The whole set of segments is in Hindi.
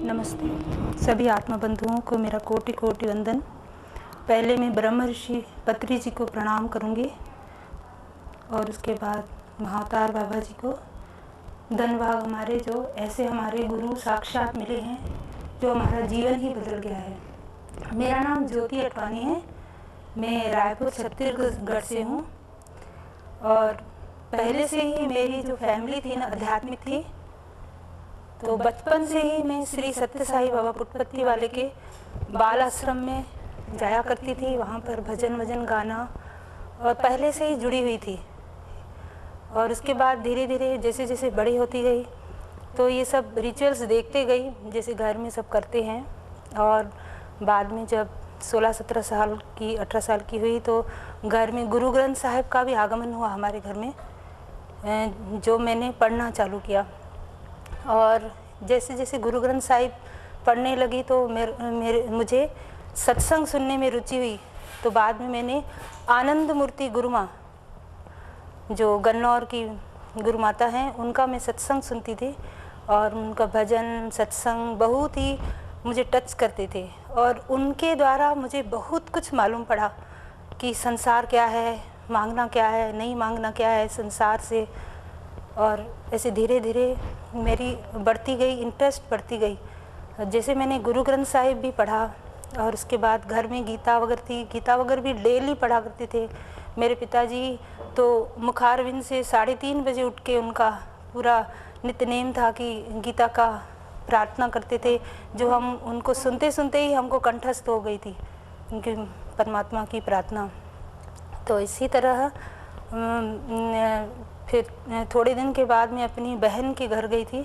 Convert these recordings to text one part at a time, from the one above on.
नमस्ते। सभी आत्मा बंधुओं को मेरा कोटि कोटि वंदन। पहले मैं ब्रह्म ऋषि पत्री जी को प्रणाम करूंगी और उसके बाद महाअवतार बाबा जी को। धन्यवाद हमारे जो ऐसे हमारे गुरु साक्षात मिले हैं, जो हमारा जीवन ही बदल गया है। मेरा नाम ज्योति अटवानी है। मैं रायपुर छत्तीसगढ़ से हूँ और पहले से ही मेरी जो फैमिली थी ना आध्यात्मिक थी। तो बचपन से ही मैं श्री सत्य साई बाबा पुटपत्ती वाले के बाल आश्रम में जाया करती थी। वहाँ पर भजन वजन गाना और पहले से ही जुड़ी हुई थी। और उसके बाद धीरे धीरे जैसे जैसे बड़ी होती गई तो ये सब रिचुअल्स देखते गई, जैसे घर में सब करते हैं। और बाद में जब 16-17 साल की 18 साल की हुई तो घर में गुरु ग्रंथ साहिब का भी आगमन हुआ हमारे घर में, जो मैंने पढ़ना चालू किया। और जैसे जैसे गुरु ग्रंथ साहिब पढ़ने लगी तो मुझे सत्संग सुनने में रुचि हुई। तो बाद में मैंने आनंद मूर्ति गुरु माँ, जो गन्नौर की गुरु माता हैं, उनका मैं सत्संग सुनती थी और उनका भजन सत्संग बहुत ही मुझे टच करते थे। और उनके द्वारा मुझे बहुत कुछ मालूम पड़ा कि संसार क्या है, मांगना क्या है, नहीं मांगना क्या है संसार से। और ऐसे धीरे धीरे मेरी बढ़ती गई, इंटरेस्ट बढ़ती गई। जैसे मैंने गुरु ग्रंथ साहिब भी पढ़ा और उसके बाद घर में गीता वगैरह थी, गीता वगैरह भी डेली पढ़ा करते थे। मेरे पिताजी तो मुखारविंद से 3:30 बजे उठ के उनका पूरा नित्य नेम था कि गीता का प्रार्थना करते थे, जो हम उनको सुनते सुनते ही हमको कंठस्थ हो गई थी उनके परमात्मा की प्रार्थना। तो इसी तरह फिर थोड़े दिन के बाद मैं अपनी बहन के घर गई थी,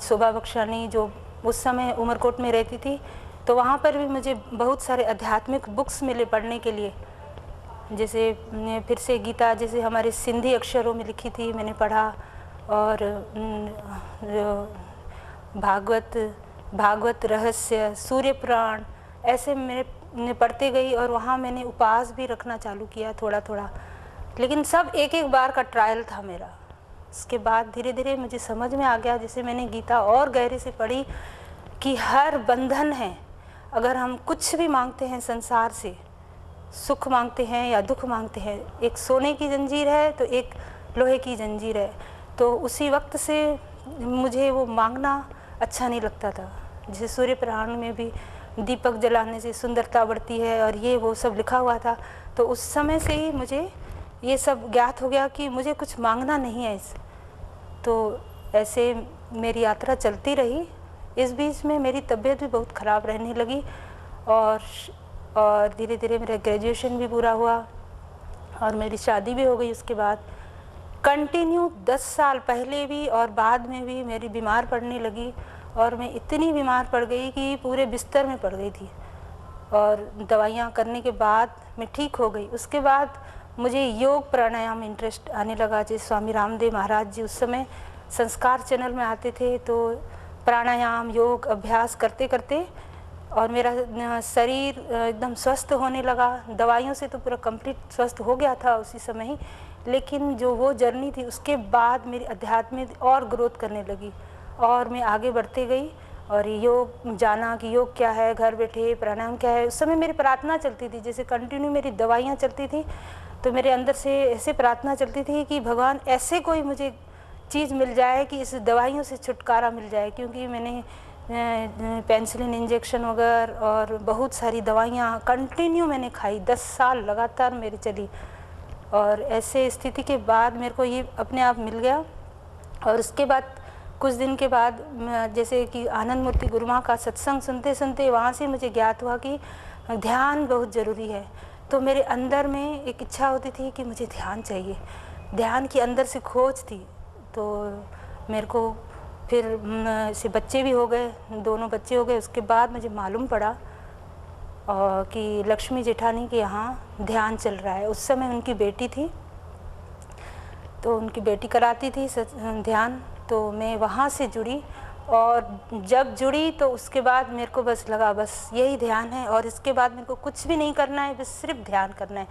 शोभा बख्शानी, जो उस समय उमरकोट में रहती थी। तो वहाँ पर भी मुझे बहुत सारे आध्यात्मिक बुक्स मिले पढ़ने के लिए। जैसे फिर से गीता जैसे हमारे सिंधी अक्षरों में लिखी थी, मैंने पढ़ा। और भागवत रहस्य, सूर्य पुराण, ऐसे मैं पढ़ते गई। और वहाँ मैंने उपवास भी रखना चालू किया थोड़ा थोड़ा, लेकिन सब एक एक बार का ट्रायल था मेरा। उसके बाद धीरे धीरे मुझे समझ में आ गया, जैसे मैंने गीता और गहरे से पढ़ी, कि हर बंधन है। अगर हम कुछ भी मांगते हैं संसार से, सुख मांगते हैं या दुख मांगते हैं, एक सोने की जंजीर है तो एक लोहे की जंजीर है। तो उसी वक्त से मुझे वो मांगना अच्छा नहीं लगता था। जैसे सूर्य पुराण में भी दीपक जलाने से सुंदरता बढ़ती है और ये वो सब लिखा हुआ था। तो उस समय से ही मुझे ये सब ज्ञात हो गया कि मुझे कुछ मांगना नहीं है इस। तो ऐसे मेरी यात्रा चलती रही। इस बीच में मेरी तबीयत भी बहुत ख़राब रहने लगी और धीरे धीरे मेरा ग्रेजुएशन भी पूरा हुआ और मेरी शादी भी हो गई। उसके बाद कंटिन्यू 10 साल पहले भी और बाद में भी मेरी बीमार पड़ने लगी। और मैं इतनी बीमार पड़ गई कि पूरे बिस्तर में पड़ गई थी। और दवाइयाँ करने के बाद मैं ठीक हो गई। उसके बाद मुझे योग प्राणायाम इंटरेस्ट आने लगा। जैसे स्वामी रामदेव महाराज जी उस समय संस्कार चैनल में आते थे, तो प्राणायाम योग अभ्यास करते करते और मेरा शरीर एकदम स्वस्थ होने लगा। दवाइयों से तो पूरा कंप्लीट स्वस्थ हो गया था उसी समय ही, लेकिन जो वो जर्नी थी उसके बाद मेरी अध्यात्म में और ग्रोथ करने लगी और मैं आगे बढ़ते गई। और योग जाना कि योग क्या है, घर बैठे प्राणायाम क्या है। उस समय मेरी प्रार्थना चलती थी, जैसे कंटिन्यू मेरी दवाइयाँ चलती थी तो मेरे अंदर से ऐसे प्रार्थना चलती थी कि भगवान ऐसे कोई मुझे चीज़ मिल जाए कि इस दवाइयों से छुटकारा मिल जाए। क्योंकि मैंने पेनिसिलिन इंजेक्शन वगैरह और बहुत सारी दवाइयाँ कंटिन्यू मैंने खाई, 10 साल लगातार मेरी चली। और ऐसे स्थिति के बाद मेरे को ये अपने आप मिल गया। और उसके बाद कुछ दिन के बाद जैसे कि आनंद मूर्ति गुरु माँ का सत्संग सुनते सुनते वहाँ से मुझे ज्ञात हुआ कि ध्यान बहुत ज़रूरी है। तो मेरे अंदर में एक इच्छा होती थी कि मुझे ध्यान चाहिए, ध्यान की अंदर से खोज थी। तो मेरे को फिर से बच्चे भी हो गए, 2 बच्चे हो गए। उसके बाद मुझे मालूम पड़ा कि लक्ष्मी जेठानी के यहाँ ध्यान चल रहा है। उस समय उनकी बेटी थी, तो उनकी बेटी कराती थी ध्यान। तो मैं वहाँ से जुड़ी और जब जुड़ी तो उसके बाद मेरे को बस लगा बस यही ध्यान है और इसके बाद मेरे को कुछ भी नहीं करना है, बस सिर्फ ध्यान करना है।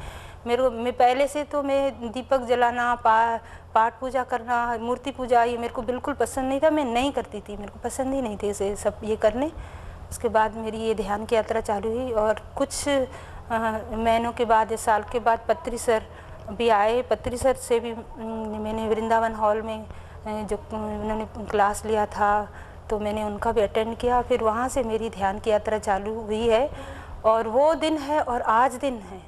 मैं पहले से तो मैं दीपक जलाना, पाठ पूजा करना, मूर्ति पूजा, ये मेरे को बिल्कुल पसंद नहीं था। मैं नहीं करती थी, मेरे को पसंद ही नहीं थे इसे सब ये करने। उसके बाद मेरी ये ध्यान की यात्रा चालू हुई और कुछ महीनों के बाद, इस साल के बाद पत्री सर भी आए। पत्री सर से भी मैंने वृंदावन हॉल में जो उन्होंने क्लास लिया था तो मैंने उनका भी अटेंड किया। फिर वहाँ से मेरी ध्यान की यात्रा चालू हुई है और वो दिन है और आज दिन है।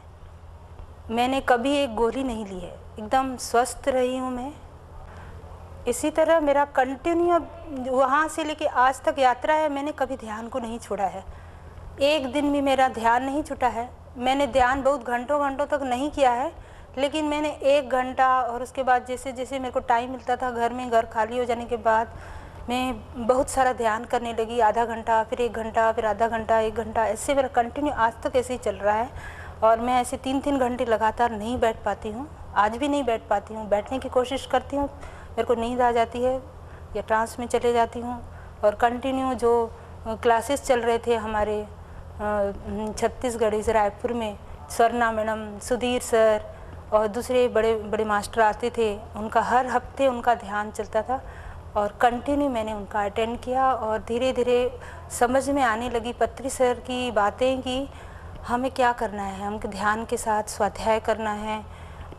मैंने कभी एक गोली नहीं ली है, एकदम स्वस्थ रही हूँ मैं। इसी तरह मेरा कंटिन्यू वहाँ से लेके आज तक यात्रा है। मैंने कभी ध्यान को नहीं छोड़ा है, एक दिन भी मेरा ध्यान नहीं छूटा है। मैंने ध्यान बहुत घंटों घंटों तक नहीं किया है, लेकिन मैंने 1 घंटा और उसके बाद जैसे जैसे मेरे को टाइम मिलता था घर में, घर खाली हो जाने के बाद मैं बहुत सारा ध्यान करने लगी। आधा घंटा, फिर 1 घंटा, फिर आधा घंटा, 1 घंटा, ऐसे मेरा कंटिन्यू आज तक ऐसे ही चल रहा है। और मैं ऐसे 3-3 घंटे लगातार नहीं बैठ पाती हूँ, आज भी नहीं बैठ पाती हूँ। बैठने की कोशिश करती हूँ, मेरे को नींद आ जाती है या ट्रांस में चले जाती हूँ। और कंटिन्यू जो क्लासेस चल रहे थे हमारे छत्तीसगढ़ इस रायपुर में, स्वर्णा मैडम, सुधीर सर और दूसरे बड़े बड़े मास्टर आते थे, उनका हर हफ्ते उनका ध्यान चलता था और कंटिन्यू मैंने उनका अटेंड किया। और धीरे धीरे समझ में आने लगी पत्री सर की बातें कि हमें क्या करना है, हमको ध्यान के साथ स्वाध्याय करना है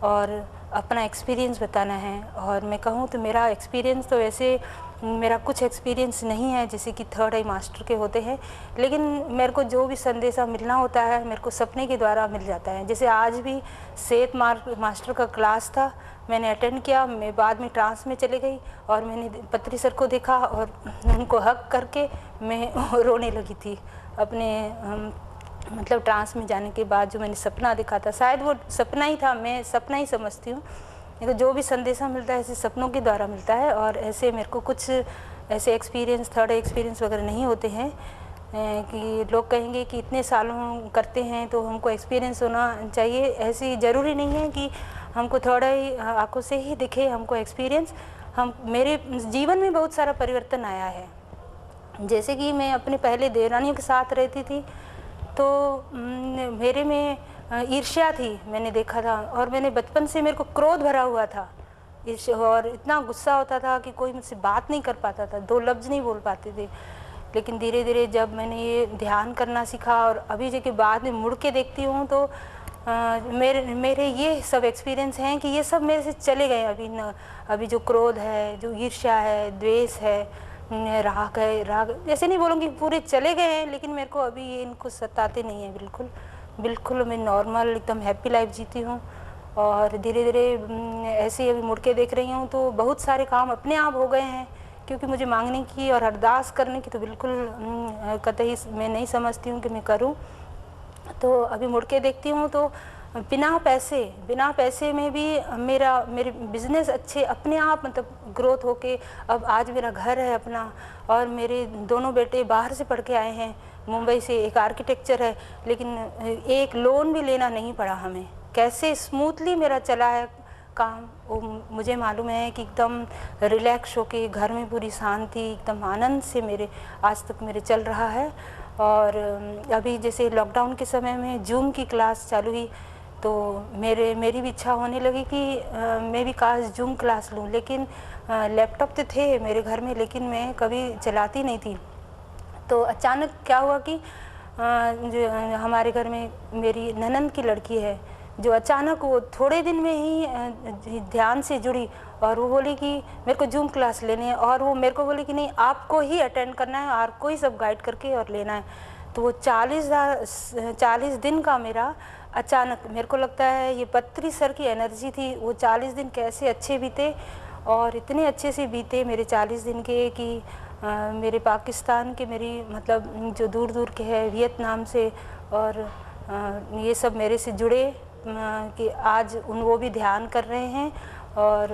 और अपना एक्सपीरियंस बताना है। और मैं कहूँ तो मेरा एक्सपीरियंस तो वैसे मेरा कुछ एक्सपीरियंस नहीं है जैसे कि थर्ड आई मास्टर के होते हैं, लेकिन मेरे को जो भी संदेशा मिलना होता है मेरे को सपने के द्वारा मिल जाता है। जैसे आज भी सेठ मास्टर का क्लास था, मैंने अटेंड किया। मैं बाद में ट्रांस में चली गई और मैंने पत्री सर को देखा और उनको हक करके मैं रोने लगी थी अपने मतलब ट्रांस में जाने के बाद। जो मैंने सपना देखा था, शायद वो सपना ही था, मैं सपना ही समझती हूँ। तो जो भी संदेशा मिलता है ऐसे सपनों के द्वारा मिलता है और ऐसे मेरे को कुछ ऐसे एक्सपीरियंस, थर्ड एक्सपीरियंस वगैरह नहीं होते हैं कि लोग कहेंगे कि इतने सालों करते हैं तो हमको एक्सपीरियंस होना चाहिए। ऐसी ज़रूरी नहीं है कि हमको थर्ड आई आँखों से ही दिखे हमको एक्सपीरियंस। मेरे जीवन में बहुत सारा परिवर्तन आया है। जैसे कि मैं अपने पहले देवरानियों के साथ रहती थी तो मेरे में ईर्ष्या थी, मैंने देखा था। और मैंने बचपन से मेरे को क्रोध भरा हुआ था और इतना गुस्सा होता था कि कोई मुझसे बात नहीं कर पाता था, 2 लफ्ज़ नहीं बोल पाते थे। लेकिन धीरे धीरे जब मैंने ये ध्यान करना सीखा और अभी जो कि बाद में मुड़ के देखती हूँ तो मेरे ये सब एक्सपीरियंस हैं कि ये सब मेरे से चले गए। अभी जो क्रोध है, जो ईर्ष्या है, द्वेष है, राग है, राग ऐसे नहीं बोलूँगी पूरे चले गए हैं, लेकिन मेरे को अभी ये इनको सताते नहीं है। बिल्कुल मैं नॉर्मल एकदम हैप्पी लाइफ जीती हूँ। और धीरे धीरे ऐसे अभी मुड़ के देख रही हूँ तो बहुत सारे काम अपने आप हो गए हैं, क्योंकि मुझे मांगने की और अरदास करने की तो बिल्कुल कतई मैं नहीं समझती हूँ कि मैं करूँ। तो अभी मुड़ के देखती हूँ तो बिना पैसे में भी मेरे बिज़नेस अच्छे अपने आप मतलब ग्रोथ होके अब आज मेरा घर है अपना। और मेरे दोनों बेटे बाहर से पढ़ के आए हैं मुंबई से, एक आर्किटेक्चर है, लेकिन एक लोन भी लेना नहीं पड़ा हमें। कैसे स्मूथली मेरा चला है काम वो मुझे मालूम है कि एकदम रिलैक्स होके घर में पूरी शांति एकदम आनंद से मेरे आज तक मेरे चल रहा है। और अभी जैसे लॉकडाउन के समय में जूम की क्लास चालू हुई तो मेरी भी इच्छा होने लगी कि मैं भी काश जूम क्लास लूँ, लेकिन लैपटॉप तो थे मेरे घर में लेकिन मैं कभी चलाती नहीं थी। तो अचानक क्या हुआ कि जो हमारे घर में मेरी ननंद की लड़की है जो अचानक वो थोड़े दिन में ही ध्यान से जुड़ी और वो बोली कि मेरे को जूम क्लास लेनी है। और वो मेरे को बोली कि नहीं आपको ही अटेंड करना है, आपको ही सब गाइड करके और लेना है। तो वो 40 दिन का मेरा अचानक मेरे को लगता है ये पत्री सर की एनर्जी थी। वो 40 दिन कैसे अच्छे बीते और इतने अच्छे से बीते मेरे 40 दिन के कि मेरे पाकिस्तान के मेरी मतलब जो दूर दूर के है वियतनाम से और ये सब मेरे से जुड़े कि आज वो भी ध्यान कर रहे हैं और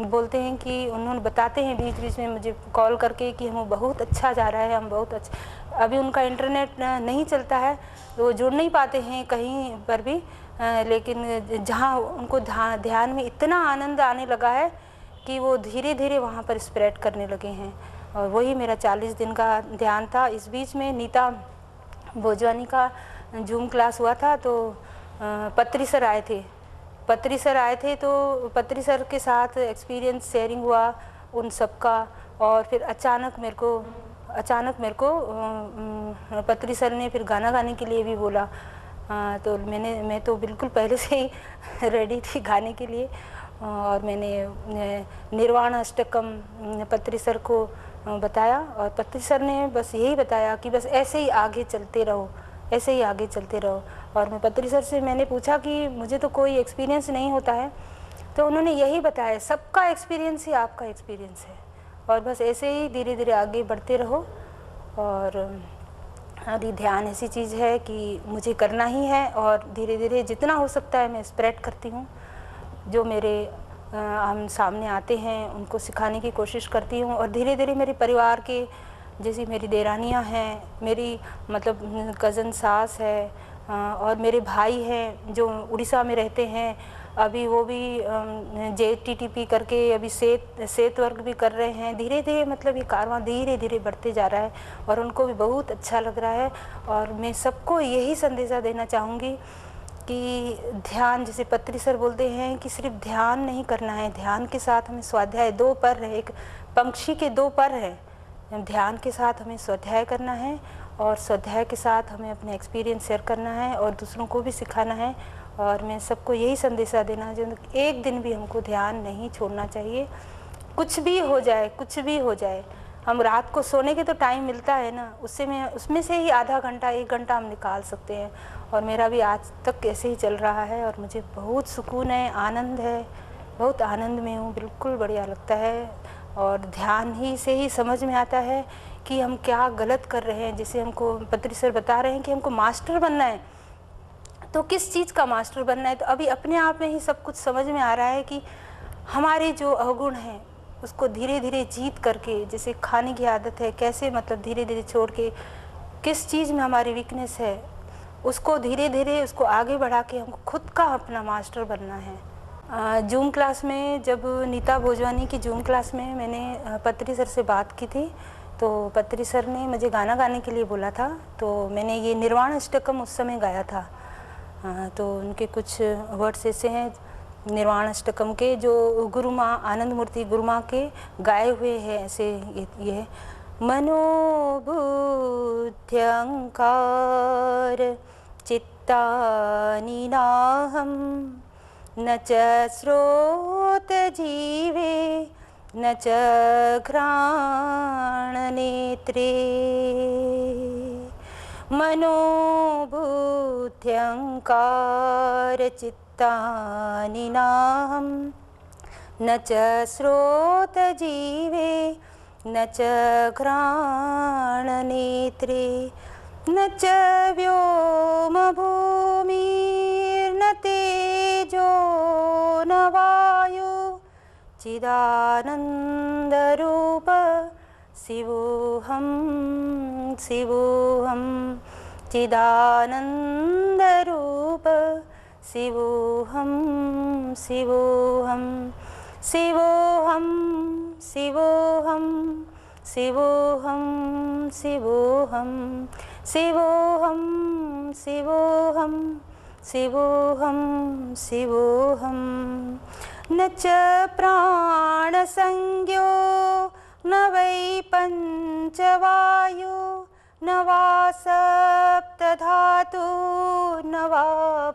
बोलते हैं कि उन्होंने बताते हैं बीच बीच में मुझे कॉल करके कि हम बहुत अच्छा जा रहा है, हम बहुत अच्छा। अभी उनका इंटरनेट नहीं चलता है तो वो जुड़ नहीं पाते हैं कहीं पर भी, लेकिन जहाँ उनको ध्यान में इतना आनंद आने लगा है कि वो धीरे धीरे वहाँ पर स्प्रेड करने लगे हैं। और वही मेरा 40 दिन का ध्यान था। इस बीच में नीता भोजवानी का जूम क्लास हुआ था तो पत्री सर आए थे पत्री सर आए थे तो पत्री सर के साथ एक्सपीरियंस शेयरिंग हुआ उन सब का। और फिर अचानक मेरे को पत्री सर ने फिर गाना गाने के लिए भी बोला। तो मैं तो बिल्कुल पहले से ही रेडी थी गाने के लिए। और मैंने निर्वाण अष्टकम पत्री सर को बताया और पत्री सर ने बस यही बताया कि बस ऐसे ही आगे चलते रहो, ऐसे ही आगे चलते रहो। और मैं पत्री सर से मैंने पूछा कि मुझे तो कोई एक्सपीरियंस नहीं होता है, तो उन्होंने यही बताया सबका एक्सपीरियंस ही आपका एक्सपीरियंस है और बस ऐसे ही धीरे धीरे आगे बढ़ते रहो। और अभी ध्यान ऐसी चीज़ है कि मुझे करना ही है और धीरे धीरे जितना हो सकता है मैं स्प्रेड करती हूँ। जो मेरे हम सामने आते हैं उनको सिखाने की कोशिश करती हूँ। और धीरे धीरे मेरे परिवार के जैसी मेरी देरानियाँ हैं, मेरी मतलब कज़न सास है और मेरे भाई हैं जो उड़ीसा में रहते हैं, अभी वो भी JTTP करके अभी सेत वर्क भी कर रहे हैं। धीरे धीरे मतलब ये कारवां धीरे धीरे बढ़ते जा रहा है और उनको भी बहुत अच्छा लग रहा है। और मैं सबको यही संदेशा देना चाहूँगी कि ध्यान, जैसे पत्री सर बोलते हैं कि सिर्फ ध्यान नहीं करना है, ध्यान के साथ हमें स्वाध्याय, 2 पर है, एक पंक्षी के 2 पर है। ध्यान के साथ हमें स्वाध्याय करना है और स्वाध्याय के साथ हमें अपने एक्सपीरियंस शेयर करना है और दूसरों को भी सिखाना है। और मैं सबको यही संदेशा देना चाहूँगी, एक दिन भी हमको ध्यान नहीं छोड़ना चाहिए। कुछ भी हो जाए, कुछ भी हो जाए, हम रात को सोने के तो टाइम मिलता है ना, उसमें से ही आधा घंटा 1 घंटा हम निकाल सकते हैं। और मेरा भी आज तक ऐसे ही चल रहा है और मुझे बहुत सुकून है, आनंद है, बहुत आनंद में हूँ, बिल्कुल बढ़िया लगता है। और ध्यान ही से ही समझ में आता है कि हम क्या गलत कर रहे हैं। जैसे हमको पत्री सर बता रहे हैं कि हमको मास्टर बनना है, तो किस चीज़ का मास्टर बनना है, तो अभी अपने आप में ही सब कुछ समझ में आ रहा है कि हमारे जो अवगुण हैं उसको धीरे धीरे जीत करके, जैसे खाने की आदत है, कैसे मतलब धीरे धीरे छोड़ के, किस चीज़ में हमारी वीकनेस है उसको धीरे धीरे उसको आगे बढ़ा के हमको खुद का अपना मास्टर बनना है। जूम क्लास में, जब नीता भोजवानी की जूम क्लास में मैंने पत्री सर से बात की थी, तो पत्री सर ने मुझे गाना गाने के लिए बोला था, तो मैंने ये निर्वाण अष्टकम उस समय गाया था। तो उनके कुछ वर्ड्स ऐसे हैं निर्वाण अष्टकम के, जो गुरु माँ आनंद मूर्ति गुरु माँ के गाए हुए हैं। ऐसे ये मनोबुद्ध्यंकार चित्तानि नाहं न च स्रोत जीवे न च घ्राणनेत्रे। मनोबुद्ध्यंकार चित्तानि नाहं न च स्रोत जीवे न च घ्राणनेत्रे न च व्योम भूमिर्न तेजो न वायु चिदानन्दरूप शिवोऽहं शिवोऽहं चिदानन्दरूप शिवोऽहं शिवोऽहं शिवोऽहं शिवोऽहं शिवोऽहं शिवोऽहं शिवोऽहं शिवोऽहं शिवोऽहं शिवोऽहं न च प्राणसंज्ञो न वै पञ्चवायु न वा सप्तधातु न वा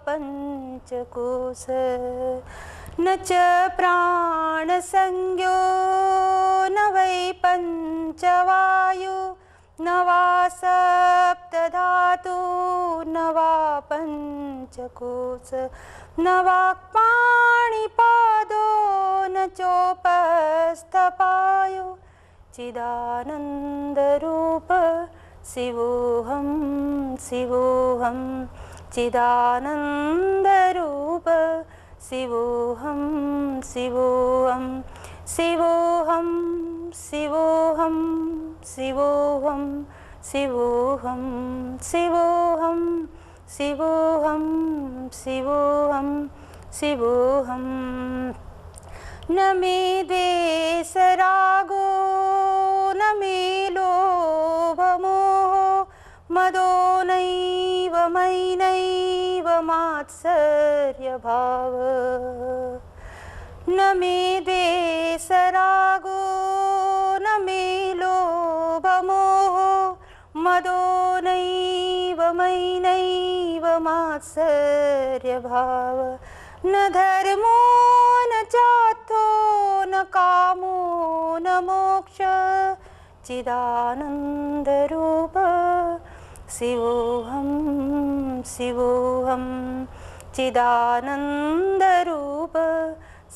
पञ्चकोश न च प्राणसंज्ञो न वै पञ्चवायु न वा सप्तधातु न वा पञ्चकोश न वाक्पाणिपादो न चोपस्थपायो चिदानन्दरूप शिवोऽहं शिवोऽहं चिदानन्दरूप शिवोऽहं शिवोऽहं शिवोऽहं शिवोऽहं शिवोऽहं शिवोऽहं शिवोऽहं शिवोऽहं शिवोऽहं शिवोऽहं न मे द्वेषरागो न मे लोभमोहो मदो नैव मयि नैव मा मात्सर्य भाव। न मे द्वेषरागो न मे लोभमोहो मदो नैव मयि नैव मात्सर्य भाव। न धर्मो न चार्थो न कामो न मोक्ष चिदानन्दरूप शिवोऽहं शिवोऽहं चिदानन्दरूप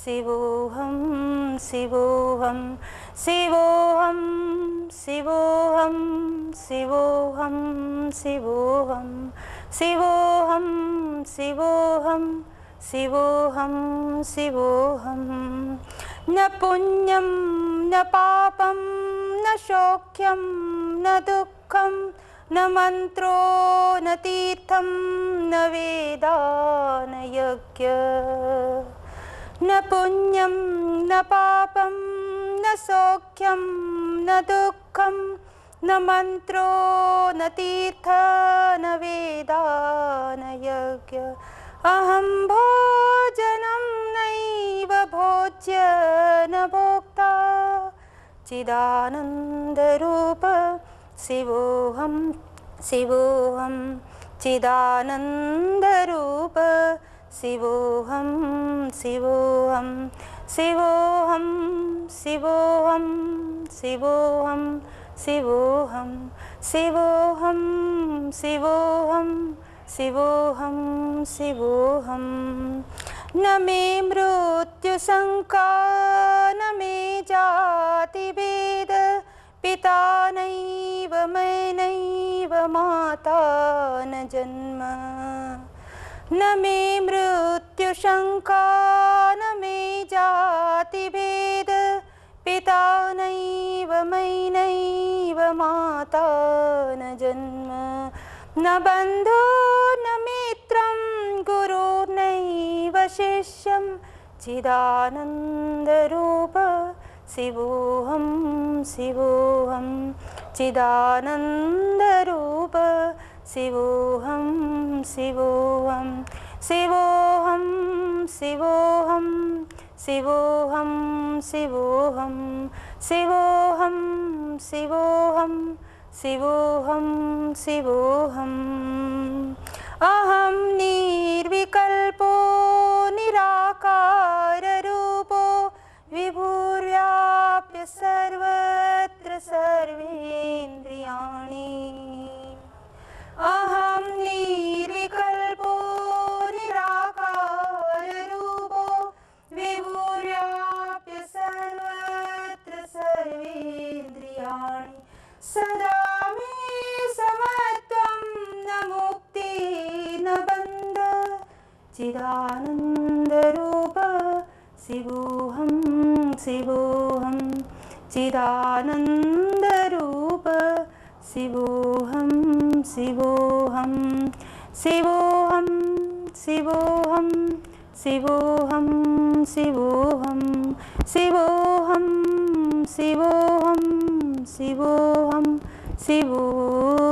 शिवोऽहं शिवोऽहं शिवोऽहं शिवोऽहं शिवोऽहं शिवोऽहं शिवोऽहं शिवोऽहं शिवोऽहं शिवोऽहं। न पुण्यं न पापं न सौख्यं न दुःखं न मन्त्रो न तीर्थं न वेदा न यज्ञ। न पुण्यं न पापं न सौख्यं न दुःखं न मन्त्रो न तीर्थ न वेदा न यज्ञ। अहं भोजनं नैव भोज्य न भोक्ता चिदानन्दरूप शिवोऽहं शिवोऽहं चिदानन्दरूप शिवोऽहं शिवोऽहं शिवोऽहं शिवोऽहं शिवोऽहं शिवोऽहं शिवोऽहं शिवोऽहं शिवोऽहं शिवोऽहं। न मे मृत्युशङ्का न मे जातिभेद पिता नैव मैं नैव माता न जन्म। न मे मृत्युशङ्का न मे जातिभेद पिता नैव मैं नैव माता न जन्म। न बन्धो न मित्रं गुरुर्नैव शिष्यं चिदानन्दरूप शिवोऽहं शिवोऽहं चिदानन्दरूप शिवोऽहं शिवोऽहं शिवोऽहं शिवोऽहं शिवोऽहं शिवोऽहं शिवोऽहं शिवोऽहं शिवोऽहं शिवोऽहम्। अहं निर्विकल्पो निराकाररूपो विभुर्व्याप्य सर्वत्र सर्वेन्द्रियाणि। अहं निर्विकल्पो निराकाररूपो विभुर्व्याप्य सर्वत्र सर्वेन्द्रियाणि। सदा मे समत्वं न मुक्ति न बन्ध चिदानन्दरूप शिवोऽहं शिवोऽहं चिदानन्दरूप शिवोऽहं शिवोऽहं शिवोऽहं शिवोऽहं शिवोऽहं शिवोऽहं शिवोऽहं शिवोऽहं शिवोऽहं शिवोऽहं